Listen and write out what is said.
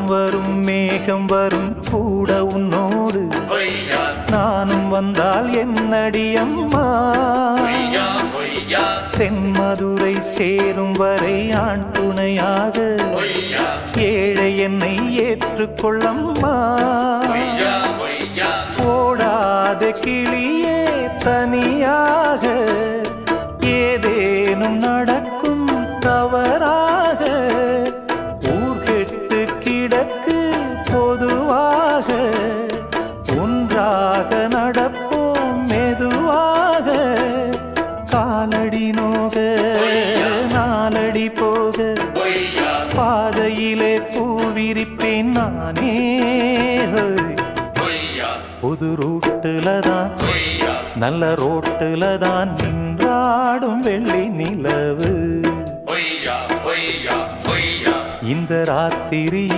மேகம் வரும் கூட உன்னோடு நானும் வந்தால் என்னடி அம்மா தென்மதுரை சேரும் வரை ஆண் துணையாக ஏழை என்னை ஏற்றுக்கொள்ளம்மா ஓடாத கிளியே தனியாக ஏதேனும் நடக்கும் தவறாக ஊர்கெட்டு கிடக்கு பொதுவாக ஒன்றாக நடப்போம் மெதுவாக காலடி நோக நாலடி போக பாதையிலே பூவிரிப்பேன் நானே புது ரூட்டுல தான் நல்ல ரோட்டுல தான் நின்றாடும் வெள்ளி நிலவு இந்த ராத்திரியில்